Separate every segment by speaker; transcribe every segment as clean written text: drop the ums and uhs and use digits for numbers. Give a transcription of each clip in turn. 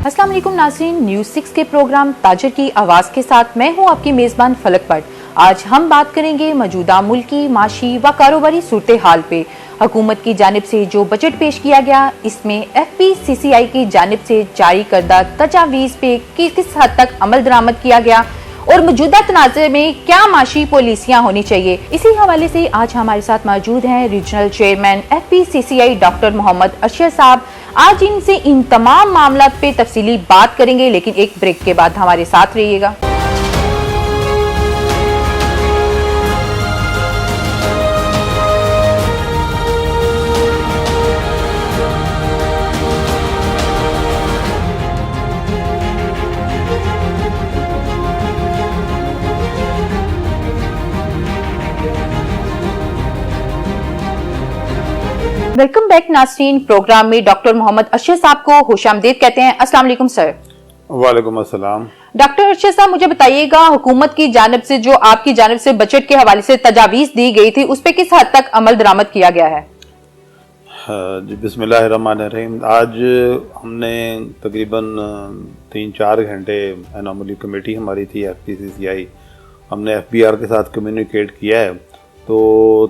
Speaker 1: अस्सलाम वालेकुम नाज़रीन, न्यूज़ 6 के प्रोग्राम ताजर की आवाज़ के साथ मैं हूं आपकी मेज़बान फलक पट। आज हम बात करेंगे मौजूदा मुल्की माशी व कारोबारी सूरत हाल पे। हुकूमत की जानिब से जो बजट पेश किया गया, इसमें FPCCI की जानिब से जारी करदा तजावीज़ पे किस हद तक अमल दरामद किया गया और मौजूदा तनाज़े में क्या माशी पॉलिसियाँ होनी चाहिए। इसी हवाले से आज हमारे साथ मौजूद हैं regional chairman FPCCI doctor Mohammad Arshad साहब। आज इनसे इन तमाम मामला पे तफसीली बात करेंगे, लेकिन एक ब्रेक के बाद हमारे साथ रहिएगा। वेलकम बैक नाज़रीन। प्रोग्राम में डॉक्टर मोहम्मद अरशद साहब को खुशामदीद कहते हैं। अस्सलाम वालेकुम सर।
Speaker 2: वालेकुम अस्सलाम।
Speaker 1: डॉक्टर अरशद साहब, मुझे बताइएगा, हुकूमत की जानिब से जो आपकी जानिब से बजट के हवाले से तजावीज़ दी गई थी, उस पर किस हद तक अमल दरामद किया गया है?
Speaker 2: जी, बिस्मिल्लाहिर्रहमानिर्रहीम। आज हमने तकरीबन 3-4 घंटे एनॉमली कमेटी हमारी थी FPCCI, हमने FBR के साथ कम्युनिकेट किया है। तो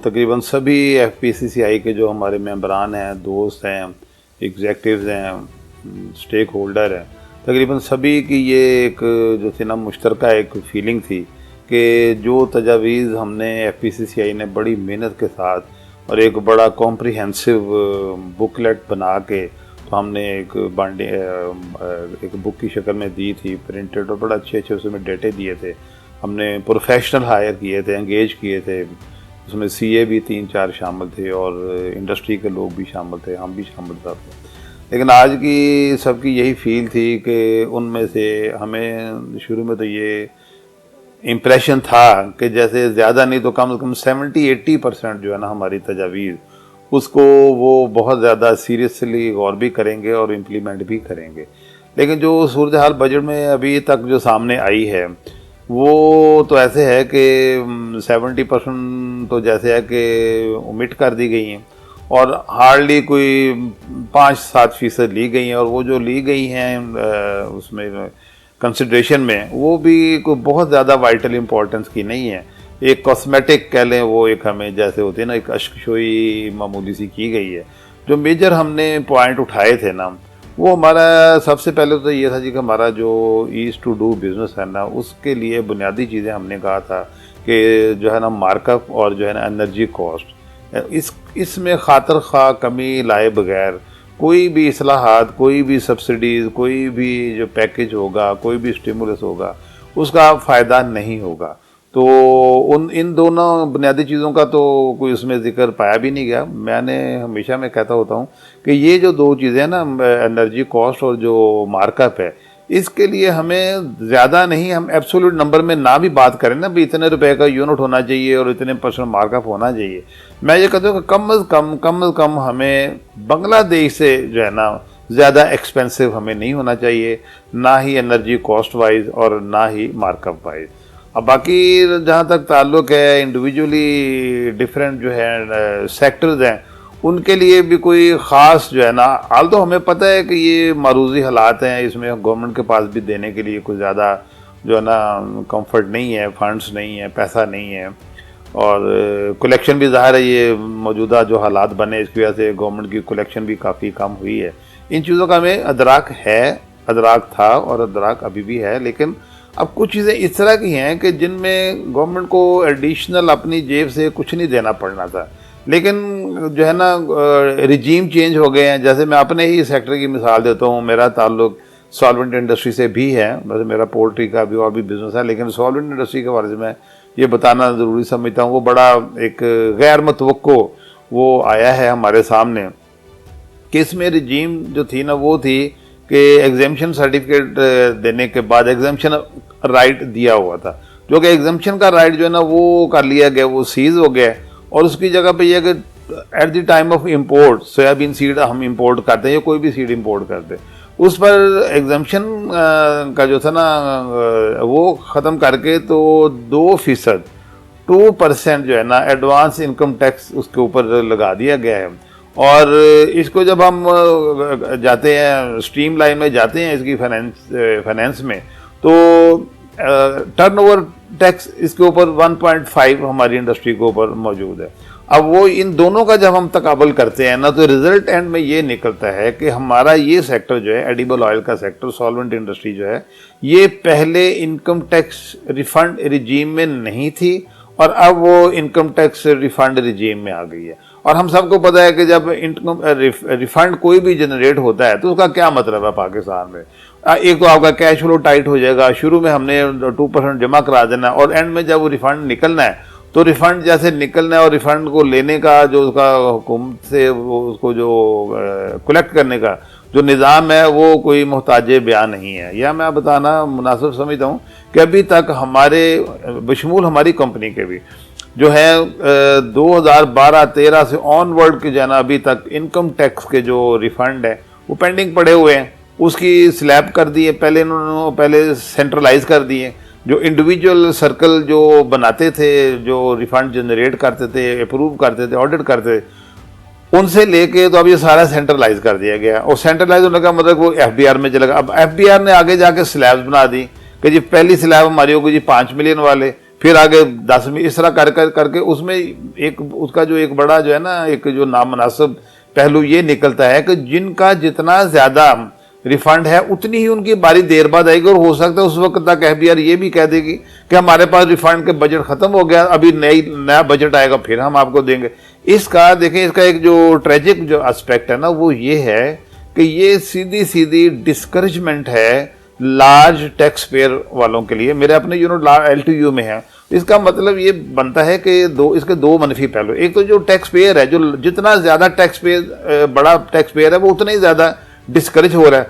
Speaker 2: तकरीबन सभी FPCCI के जो हमारे मेंबरान हैं, दोस्त हैं, एग्जेक्टिव्स हैं, स्टेक होल्डर हैं, तकरीबन सभी की ये एक जो थी ना मुश्तरका एक फीलिंग थी कि जो तजावीज़ हमने FPCCI ने बड़ी मेहनत के साथ और एक बड़ा कॉम्प्रिहेंसिव बुकलेट बना के तो हमने एक बुक की शक्ल में दी थी, प्रिंटेड, और बड़ा अच्छे उसमें डेटे दिए थे। हमने प्रोफेशनल हायर किए थे, एंगेज किए थे, उसमें CA भी 3-4 शामिल थे और इंडस्ट्री के लोग भी शामिल थे, हम भी शामिल थे। लेकिन आज की सबकी यही फील थी कि उनमें से हमें शुरू में तो ये इम्प्रेशन था कि जैसे ज़्यादा नहीं तो कम से कम 70-80% जो है ना हमारी तजावीज़, उसको वो बहुत ज़्यादा सीरियसली गौर भी करेंगे और इम्प्लीमेंट भी करेंगे। लेकिन जो सूरत हाल बजट में अभी तक जो सामने आई है वो तो ऐसे है कि 70% तो जैसे है कि ओमिट कर दी गई हैं और हार्डली कोई 5-7% ली गई हैं, और वो जो ली गई हैं उसमें कंसिडरेशन में वो भी कोई बहुत ज़्यादा वाइटल इम्पोर्टेंस की नहीं है। एक कॉस्मेटिक कह लें, वो एक हमें जैसे होती है ना एक अश्कशोई मामूली सी की गई है। जो मेजर हमने पॉइंट उठाए थे ना, वो हमारा सबसे पहले तो ये था जी कि हमारा जो ईज़ टू डू बिज़नेस है ना, उसके लिए बुनियादी चीज़ें हमने कहा था कि जो है ना मार्कअप और जो है ना एनर्जी कॉस्ट, इसमें खातर खा कमी लाए बगैर कोई भी इस्लाहात, कोई भी सब्सिडीज़, कोई भी जो पैकेज होगा, कोई भी स्टिमुलस होगा, उसका फ़ायदा नहीं होगा। तो इन दोनों बुनियादी चीज़ों का तो कोई उसमें जिक्र पाया भी नहीं गया। मैंने हमेशा मैं कहता होता हूँ कि ये जो दो चीज़ें हैं ना, एनर्जी कॉस्ट और जो मार्कअप है, इसके लिए हमें ज़्यादा नहीं, हम एब्सोल्यूट नंबर में ना भी बात करें ना भी इतने रुपए का यूनिट होना चाहिए और इतने % मार्कअप होना चाहिए। मैं ये कहता हूँ कि कम अज़ कम हमें बांग्लादेश से जो है ना ज़्यादा एक्सपेंसिव हमें नहीं होना चाहिए, ना ही एनर्जी कॉस्ट वाइज और ना ही मार्कअप वाइज। अब बाकी जहाँ तक ताल्लुक़ है इंडिविजुअली डिफरेंट जो है सेक्टर्स हैं, उनके लिए भी कोई ख़ास जो है ना, हाल तो हमें पता है कि ये मारूजी हालात हैं, इसमें गवर्नमेंट के पास भी देने के लिए कुछ ज़्यादा जो है ना कंफर्ट नहीं है, फंड्स नहीं है, पैसा नहीं है, और कलेक्शन भी ज़ाहिर है ये मौजूदा जो हालात बने इसकी वजह से गवर्नमेंट की कलेक्शन भी काफ़ी कम हुई है। इन चीज़ों का हमें अदराक है, अदराक था और अदराक अभी भी है। लेकिन अब कुछ चीज़ें इस तरह की हैं कि जिनमें गवर्नमेंट को एडिशनल अपनी जेब से कुछ नहीं देना पड़ना था, लेकिन जो है ना रिजीम चेंज हो गए हैं। जैसे मैं अपने ही सेक्टर की मिसाल देता हूँ, मेरा ताल्लुक सॉल्वेंट इंडस्ट्री से भी है, वैसे मेरा पोल्ट्री का भी और भी बिजनेस है, लेकिन सॉल्वेंट इंडस्ट्री के बारे में मैं ये बताना ज़रूरी समझता हूँ। वो बड़ा एक गैर मुतवक्को वो आया है हमारे सामने कि इसमें रिजीम जो थी ना वो थी कि एग्जेम्पशन सर्टिफिकेट देने के बाद एग्जेम्पशन राइट दिया हुआ था, जो कि एग्जेम्पशन का राइट जो है ना वो कर लिया गया, वो सीज हो गया, और उसकी जगह पे यह कि at the time of import soybean seed हम इंपोर्ट करते हैं या कोई भी सीड इंपोर्ट करते हैं, उस पर एग्जेम्पशन का जो था ना वो ख़त्म करके तो 2% जो है ना एडवांस इनकम टैक्स उसके ऊपर लगा दिया गया है। और इसको जब हम जाते हैं स्ट्रीमलाइन में जाते हैं इसकी फाइनेंस में, तो टर्नओवर टैक्स इसके ऊपर 1.5 हमारी इंडस्ट्री के ऊपर मौजूद है। अब वो इन दोनों का जब हम तकाबल करते हैं ना, तो रिजल्ट एंड में ये निकलता है कि हमारा ये सेक्टर जो है, एडिबल ऑयल का सेक्टर, सॉल्वेंट इंडस्ट्री जो है, ये पहले इनकम टैक्स रिफंड रिजीम में नहीं थी और अब वो इनकम टैक्स रिफंड रिजीम में आ गई है। और हम सबको पता है कि जब इनकम रिफंड कोई भी जनरेट होता है तो उसका क्या मतलब है पाकिस्तान में। एक तो आपका कैश फ्लो टाइट हो जाएगा, शुरू में हमने 2% जमा करा देना और एंड में जब वो रिफंड निकलना है तो रिफंड जैसे निकलना है और रिफंड को लेने का जो उसका हुकूमत से वो उसको जो कलेक्ट करने का जो निज़ाम है वो कोई मोहताज बयान नहीं है। यह मैं बताना मुनासिब समझता हूँ कि अभी तक हमारे बशमूल हमारी कंपनी के भी जो है 2012-13 से ऑनवर्ड के जाना अभी तक इनकम टैक्स के जो रिफंड है वो पेंडिंग पड़े हुए हैं। उसकी स्लैब कर दी है, पहले सेंट्रलाइज कर दिए। जो इंडिविजुअल सर्कल जो बनाते थे, जो रिफंड जनरेट करते थे, अप्रूव करते थे, ऑडिट करते थे, उनसे लेके तो अब ये सारा सेंट्रलाइज कर दिया गया। और सेंट्रलाइज होने का मतलब वो एफबीआर में चलेगा। अब एफबीआर ने आगे जाके स्लैब्स बना दी कि जी पहली स्लैब हमारी होगी जी 5 मिलियन वाले, फिर आगे 10 मिलियन, इस तरह करके उसमें एक उसका जो एक बड़ा जो है ना, एक जो नामुनासिब पहलू ये निकलता है कि जिनका जितना ज्यादा रिफंड है उतनी ही उनकी बारी देर बाद आएगी। और हो सकता है उस वक्त तक एफबीआर ये भी कह देगी कि हमारे पास रिफंड के बजट खत्म हो गया, अभी नया बजट आएगा फिर हम आपको देंगे। इसका देखें, इसका एक जो ट्रेजिक जो एस्पेक्ट है ना वो ये है कि ये सीधी सीधी डिस्करेजमेंट है लार्ज टैक्स पेयर वालों के लिए। मेरे अपने यूनिट LTU में है। इसका मतलब ये बनता है कि इसके दो मनफी पहलू। एक तो जो टैक्स पेयर है, जो जितना ज्यादा टैक्स पेयर बड़ा टैक्स पेयर है वो उतना ही ज्यादा डिस्करेज हो रहा है।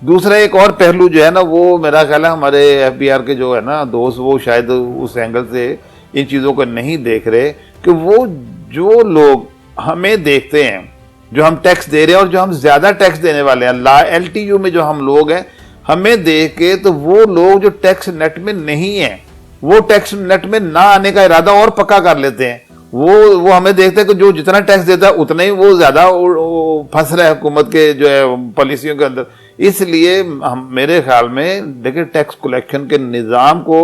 Speaker 2: दूसरा एक और पहलू जो है ना, वो मेरा ख्याल है हमारे एफबीआर के जो है ना दोस्त, वो शायद उस एंगल से इन चीज़ों को नहीं देख रहे कि वो जो लोग हमें देखते हैं, जो हम टैक्स दे रहे हैं और जो हम ज़्यादा टैक्स देने वाले हैं, LTU में जो हम लोग हैं, हमें देख के तो वो लोग जो टैक्स नेट में नहीं है वो टैक्स नेट में ना आने का इरादा और पक्का कर लेते हैं। वो हमें देखते हैं कि जो जितना टैक्स देता है उतना ही वो ज्यादा फंस रहा है हुकूमत के जो है पॉलिसियों के अंदर। इसलिए हम मेरे ख्याल में देखिए टैक्स कलेक्शन के निज़ाम को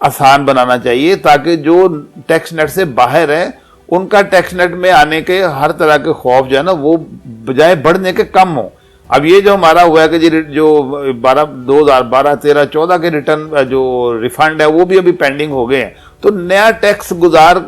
Speaker 2: आसान बनाना चाहिए ताकि जो टैक्स नेट से बाहर है उनका टैक्स नेट में आने के हर तरह के खौफ जो है ना वो बजाय बढ़ने के कम हो। अब ये जो हमारा हुआ है कि जो 2012, 13, 14 के रिटर्न जो रिफंड है वो भी अभी पेंडिंग हो गए हैं, तो नया टैक्स गुजार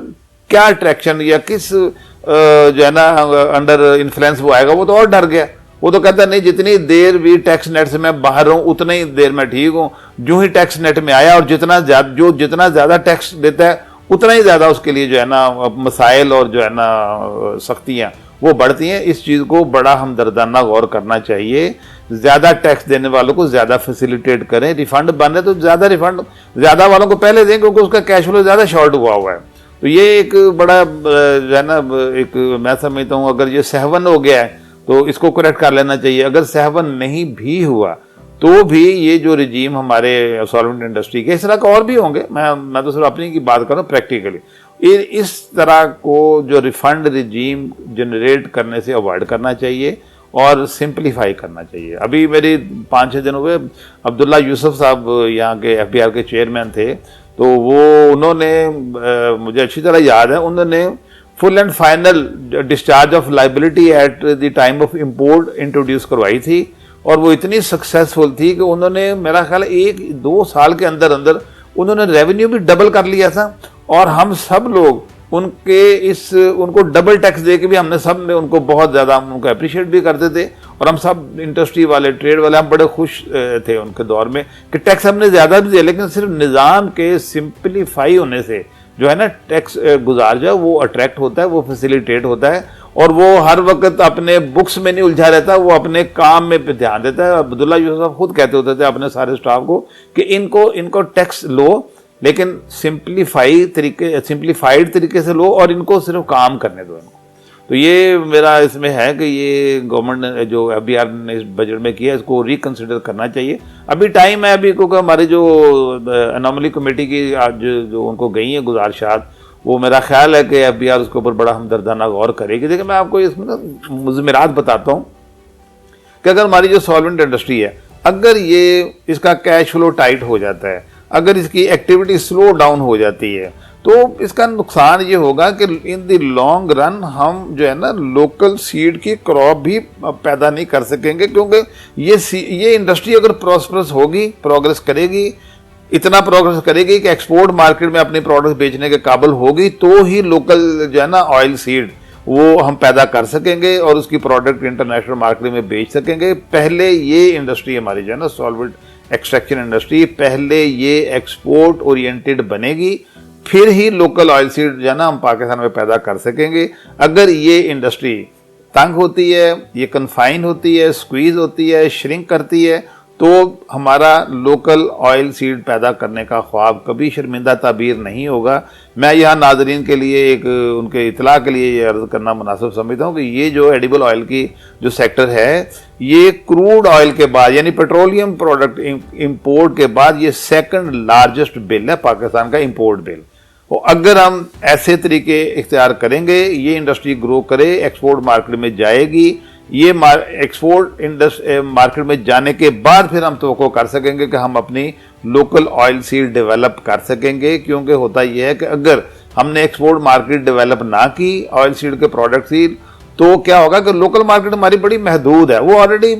Speaker 2: क्या अट्रैक्शन या किस जो है ना अंडर इन्फ्लुएंस वो आएगा। वो तो और डर गया। वो तो कहता नहीं, जितनी देर भी टैक्स नेट से मैं बाहर हूं उतनी ही देर मैं ठीक हूं। जो ही टैक्स नेट में आया और जितना ज्यादा टैक्स देता है उतना ही ज्यादा उसके लिए जो है ना मसाइल और जो है ना सख्तियां वो बढ़ती हैं। इस चीज को बड़ा हमदर्दाना गौर करना चाहिए। ज्यादा टैक्स देने वालों को ज्यादा फैसिलिटेट करें। रिफंड बने तो ज्यादा रिफंड ज्यादा वालों को पहले दें क्योंकि उसका कैश फ्लो ज्यादा शॉर्ट हुआ है। तो ये एक बड़ा जो है ना, एक मैं समझता हूँ अगर ये सहवन हो गया है तो इसको करेक्ट कर लेना चाहिए। अगर सहवन नहीं भी हुआ तो भी ये जो रिजीम हमारे सॉल्वेंट इंडस्ट्री के, इस तरह का और भी होंगे, मैं तो सिर्फ अपनी की बात कर रहा हूँ प्रैक्टिकली, इस तरह को जो रिफंड रिजीम जनरेट करने से अवॉइड करना चाहिए और सिंप्लीफाई करना चाहिए। अभी मेरी 5-6 दिन हुए, अब्दुल्ला यूसुफ साहब यहाँ के एफबीआर के चेयरमैन थे, तो वो उन्होंने मुझे अच्छी तरह याद है, उन्होंने full and final discharge of liability at the time of import introduce करवाई थी और वो इतनी सक्सेसफुल थी कि उन्होंने मेरा ख्याल 1-2 साल के अंदर अंदर उन्होंने रेवेन्यू भी डबल कर लिया था। और हम सब लोग उनको डबल टैक्स दे के भी हमने सब ने उनको बहुत ज्यादा उनको अप्रिशिएट भी करते थे और हम सब इंडस्ट्री वाले, ट्रेड वाले, हम बड़े खुश थे उनके दौर में कि टैक्स हमने ज्यादा भी दिया, लेकिन सिर्फ निज़ाम के सिंप्लीफाई होने से जो है ना टैक्स गुजार जो है वो अट्रैक्ट होता है, वो फैसिलिटेट होता है और वो हर वक्त अपने बुक्स में नहीं उलझा रहता, वो अपने काम में पे ध्यान देता है। अब्दुल्ला यूसुफ खुद कहते होते थे अपने सारे स्टाफ को कि इनको टैक्स लो लेकिन सिंप्लीफाइड तरीके से लो और इनको सिर्फ काम करने दो इनको। तो ये मेरा इसमें है कि ये गवर्नमेंट ने जो एफबीआर ने इस बजट में किया इसको रिकंसिडर करना चाहिए। अभी टाइम है, अभी क्योंकि हमारे जो अनॉमली कमेटी की आज जो उनको गई है गुजारिशात वो मेरा ख्याल है कि FBR उसके ऊपर बड़ा हमदर्दाना गौर करेगी। देखिए मैं आपको इसमें ना मुज़मिरात बताता हूँ कि अगर हमारी जो सॉल्वेंट इंडस्ट्री है, अगर ये इसका कैश फ्लो टाइट हो जाता है, अगर इसकी एक्टिविटी स्लो डाउन हो जाती है, तो इसका नुकसान ये होगा कि इन द लॉन्ग रन हम जो है ना लोकल सीड की क्रॉप भी पैदा नहीं कर सकेंगे, क्योंकि ये इंडस्ट्री अगर प्रॉस्परस होगी, प्रोग्रेस करेगी, इतना प्रोग्रेस करेगी कि एक्सपोर्ट मार्केट में अपने प्रोडक्ट बेचने के काबिल होगी, तो ही लोकल जो है ना ऑयल सीड वो हम पैदा कर सकेंगे और उसकी प्रोडक्ट इंटरनेशनल मार्केट में बेच सकेंगे। पहले ये इंडस्ट्री हमारी जो है ना सॉल्वेंट एक्सट्रैक्शन इंडस्ट्री, पहले ये एक्सपोर्ट ओरिएंटेड बनेगी, फिर ही लोकल ऑयल सीड जो है ना हम पाकिस्तान में पैदा कर सकेंगे। अगर ये इंडस्ट्री तंग होती है, ये कन्फाइन होती है, स्क्वीज होती है, श्रिंक करती है, तो हमारा लोकल ऑयल सीड पैदा करने का ख्वाब कभी शर्मिंदा ताबीर नहीं होगा। मैं यहाँ नाजरीन के लिए एक उनके इतला के लिए ये अर्ज करना मुनासिब समझता हूँ कि ये जो एडिबल ऑयल की जो सेक्टर है, ये क्रूड ऑयल के बाद यानी पेट्रोलियम प्रोडक्ट इंपोर्ट के बाद ये सेकंड लार्जेस्ट बिल है पाकिस्तान का, इंपोर्ट बिल। और अगर हम ऐसे तरीके इख्तियार करेंगे, ये इंडस्ट्री ग्रो करे, एक्सपोर्ट मार्केट में जाएगी, ये एक्सपोर्ट मार्केट में जाने के बाद फिर हम तवक्को कर सकेंगे कि हम अपनी लोकल ऑयल सीड डेवलप कर सकेंगे। क्योंकि होता यह है कि अगर हमने एक्सपोर्ट मार्केट डेवलप ना की ऑयल सीड के प्रोडक्ट की, तो क्या होगा कि लोकल मार्केट हमारी बड़ी महदूद है, वो already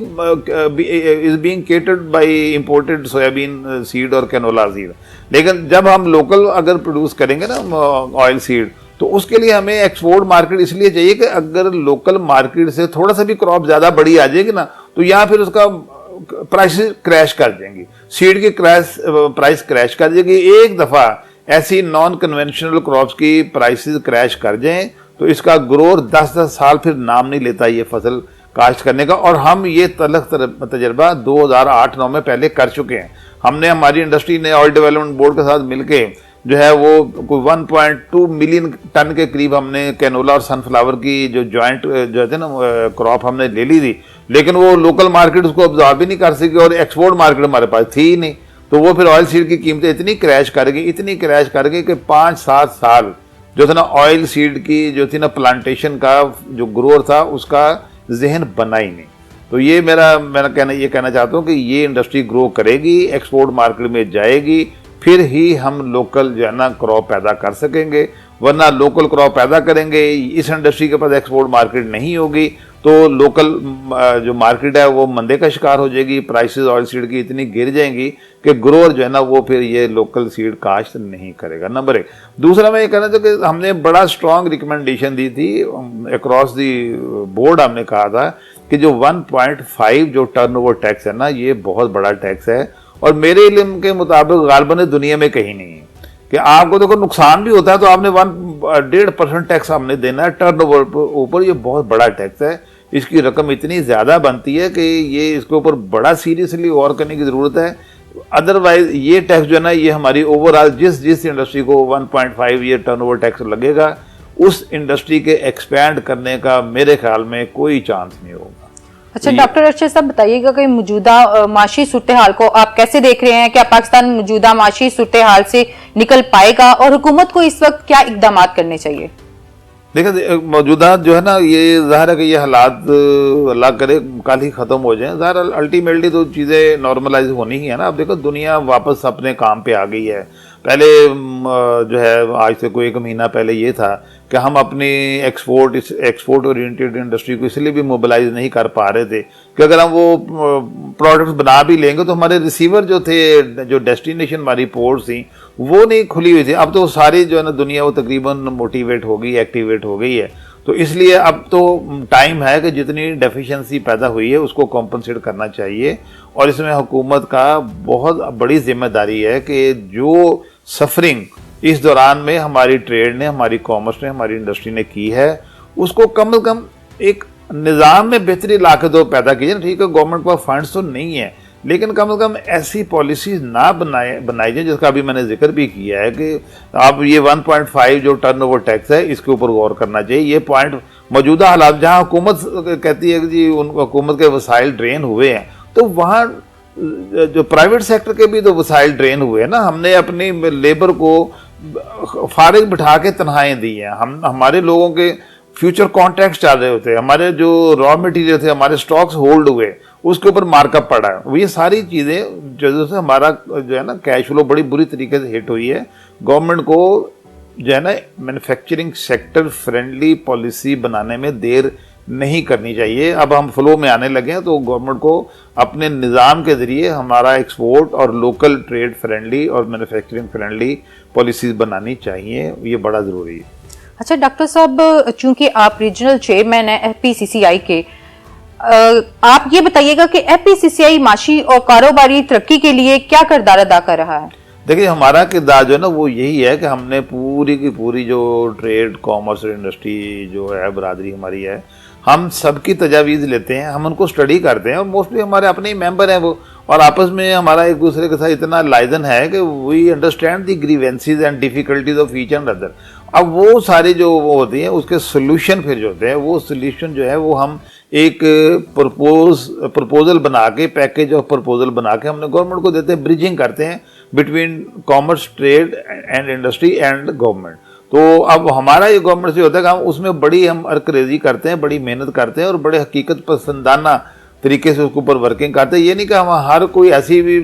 Speaker 2: is being catered by imported soybean seed और कैनोला सीड। लेकिन जब हम लोकल अगर प्रोड्यूस करेंगे ना ऑयल सीड, तो उसके लिए हमें एक्सपोर्ट मार्केट इसलिए चाहिए कि अगर लोकल मार्केट से थोड़ा सा भी क्रॉप ज्यादा बड़ी आ जाएगी ना, तो यहाँ फिर उसका प्राइस क्रैश कर जाएंगी, सीड की प्राइस क्रैश कर जाएगी। एक दफा ऐसी नॉन कन्वेंशनल क्रॉप्स की प्राइसेस क्रैश कर जाएं तो इसका ग्रोथ 10-10 साल फिर नाम नहीं लेता ये फसल काश्त करने का। और हम ये तलख तजर्बा 2008-9 में पहले कर चुके हैं। हमने, हमारी इंडस्ट्री ने ऑयल डेवलपमेंट बोर्ड के साथ मिलके जो है वो कोई 1.2 मिलियन टन के करीब हमने कैनोला और सनफ्लावर की जो जॉइंट जो थे ना क्रॉप हमने ले ली थी, लेकिन वो लोकल मार्केट उसको ऑब्जॉर्व भी नहीं कर सकी और एक्सपोर्ट मार्केट हमारे पास थी ही नहीं। तो वो फिर ऑयल सीड की कीमतें इतनी क्रैश कर गई कि 5-7 साल जो था ना ऑयल सीड की जो थी ना प्लांटेशन का जो ग्रोथ था उसका जहन बना ही नहीं। तो ये मैं कहना चाहता हूँ कि ये इंडस्ट्री ग्रो करेगी, एक्सपोर्ट मार्केट में जाएगी, फिर ही हम लोकल जो है ना क्रॉप पैदा कर सकेंगे। वरना लोकल क्रॉप पैदा करेंगे, इस इंडस्ट्री के पास एक्सपोर्ट मार्केट नहीं होगी, तो लोकल जो मार्केट है वो मंदे का शिकार हो जाएगी, प्राइसेस ऑयल सीड की इतनी गिर जाएंगी कि ग्रोअर जो है ना वो फिर ये लोकल सीड काश्त नहीं करेगा। नंबर 1। दूसरा मैं ये कहना चाहता कि हमने बड़ा स्ट्रॉन्ग रिकमेंडेशन दी थी अक्रॉस दी बोर्ड। हमने कहा था कि जो 1.5 जो टर्नओवर टैक्स है ना, ये बहुत बड़ा टैक्स है और मेरे इल्म के मुताबिक गालबन दुनिया में कहीं नहीं है कि आपको देखो नुकसान भी होता है तो आपने 1.5% टैक्स हमने देना है टर्नओवर ऊपर। ये बहुत बड़ा टैक्स है, इसकी रकम इतनी ज़्यादा बनती है कि ये इसके ऊपर बड़ा सीरियसली गौर करने की ज़रूरत है। अदरवाइज ये टैक्स जो है ना, ये हमारी ओवरऑल जिस इंडस्ट्री को 1.5 ये टर्नओवर टैक्स लगेगा, उस इंडस्ट्री के एक्सपैंड करने का मेरे ख्याल में कोई चांस नहीं होगा।
Speaker 1: अच्छा डॉक्टर अरशद साहब बताइएगा कि मौजूदा माशी सूरत हाल को आप कैसे देख रहे हैं? क्या पाकिस्तान मौजूदा माशी सूरत हाल से निकल पाएगा और हुकूमत को इस वक्त क्या इकदाम करने चाहिए?
Speaker 2: देखिए मौजूदा जो है ना, ये ज़ाहिर है कि ये हालात अल्लाह करे कल ही ख़त्म हो जाएं। ज़ाहिर अल्टीमेटली तो चीज़ें नॉर्मलाइज होनी ही है ना। अब देखो दुनिया वापस अपने काम पे आ गई है। पहले जो है आज से कोई 1 महीना पहले ये था कि हम अपनी एक्सपोर्ट ओरिएंटेड इंडस्ट्री को इसलिए भी मोबिलाइज नहीं कर पा रहे थे कि अगर हम वो प्रोडक्ट्स बना भी लेंगे तो हमारे रिसीवर जो थे, जो डेस्टिनेशन हमारी पोर्ट्स थी, वो नहीं खुली हुई थी। अब तो सारी जो है ना दुनिया वो तकरीबन मोटिवेट हो गई, एक्टिवेट हो गई है। तो इसलिए अब तो टाइम है कि जितनी डेफिशिएंसी पैदा हुई है उसको कॉम्पनसेट करना चाहिए और इसमें हुकूमत का बहुत बड़ी जिम्मेदारी है कि जो सफरिंग इस दौरान में हमारी ट्रेड ने, हमारी कॉमर्स ने, हमारी इंडस्ट्री ने की है, उसको कम से कम एक निज़ाम में बेहतरी ला के तो पैदा कीजिए। ठीक है, गवर्नमेंट पर फंड्स तो नहीं है, लेकिन कम से कम ऐसी पॉलिसीज ना बनाई जाए, जिसका अभी मैंने जिक्र भी किया है कि अब ये 1.5 जो टर्नओवर टैक्स है इसके ऊपर गौर करना चाहिए। ये पॉइंट मौजूदा हालात जहाँ हुकूमत कहती है कि जी उन हुकूमत के वसाइल ड्रेन हुए हैं, तो वहाँ जो प्राइवेट सेक्टर के भी तो वसाइल ड्रेन हुए हैं ना। हमने अपनी लेबर को फारिग बिठा के तनख्वाहें दी हैं। हम हमारे लोगों के फ्यूचर कॉन्ट्रैक्ट्स चल रहे होते हैं, हमारे जो रॉ मटेरियल थे, हमारे स्टॉक्स होल्ड हुए, उसके ऊपर मार्कअप पड़ा है। ये सारी चीज़ें जैसे हमारा जो है ना कैश फ्लो बड़ी बुरी तरीके से हिट हुई है। गवर्नमेंट को जो है ना मैन्युफैक्चरिंग सेक्टर फ्रेंडली पॉलिसी बनाने में देर नहीं करनी चाहिए। अब हम फ्लो में आने लगे हैं, तो गवर्नमेंट को अपने निज़ाम के ज़रिए हमारा एक्सपोर्ट और लोकल ट्रेड फ्रेंडली और मैन्युफैक्चरिंग फ्रेंडली पॉलिसीज़ बनानी चाहिए। ये बड़ा ज़रूरी है।
Speaker 1: अच्छा डॉक्टर साहब, चूंकि आप रीजनल चेयरमैन हैं एफपीसीसीआई के, आप ये बताइएगा कि एफपीसीसीआई माशी और कारोबारी तरक्की के लिए क्या किरदार अदा कर रहा है?
Speaker 2: देखिए, हमारा किरदार जो है ना वो यही है कि हमने पूरी की पूरी जो ट्रेड कॉमर्स और इंडस्ट्री जो है बरादरी हमारी है, हम सबकी तजावीज़ लेते हैं, हम उनको स्टडी करते हैं और मोस्टली हमारे अपने ही मेंबर हैं वो, और आपस में हमारा एक दूसरे के साथ इतना लाइजन है कि we understand the grievances and difficulties of each and other. अब वो सारे जो वो होती हैं उसके सोल्यूशन फिर जो होते हैं, वो सोल्यूशन जो है वो हम एक प्रपोजल बना के, पैकेज ऑफ प्रपोजल बना के हमने गवर्नमेंट को देते हैं, ब्रिजिंग करते हैं between commerce, trade and industry and government. तो अब हमारा ये गवर्नमेंट से होता है कि हम उसमें बड़ी हम अर्करेजी करते हैं, बड़ी मेहनत करते हैं और बड़े हकीकत पसंदाना तरीके से उसके ऊपर वर्किंग करते हैं। ये नहीं कि हम हर कोई ऐसी भी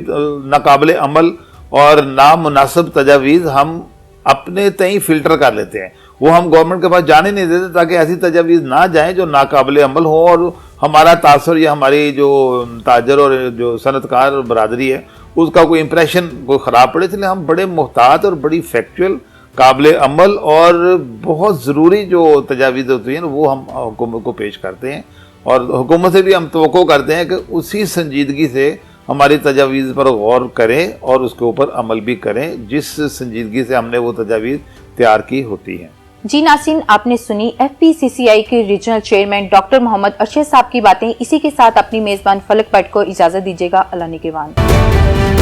Speaker 2: नाकाबिले अमल और नामुनासिब तजावीज़ हम अपने तय फिल्टर कर लेते हैं, वो हम गवर्नमेंट के पास जाने नहीं देते ताकि ऐसी तजावीज़ ना जाएं जो नाकाबिले अमल हो और हमारा तासर या हमारी जो ताजर और जो सनतकार बरादरी है उसका कोई इंप्रेशन कोई ख़राब पड़े। इसलिए हम बड़े मुहतात और बड़ी फैक्चुअल, काबिल अमल और बहुत ज़रूरी जो तजावीज़ होती हैं वो हम हुकूमत को पेश करते हैं, और हुकूमत से भी हम तवक्को करते हैं कि उसी संजीदगी से हमारी तजावीज़ पर गौर करें और उसके ऊपर अमल भी करें जिस संजीदगी से हमने वो तजावीज़ तैयार की होती हैं।
Speaker 1: जी नासिन, आपने सुनी एफपीसीसीआई के regional chairman doctor Mohammad Arshad साहब की बातें। इसी के साथ अपनी मेज़बान फलक पट को इजाज़त दीजिएगा। अल्लाह निगहबान।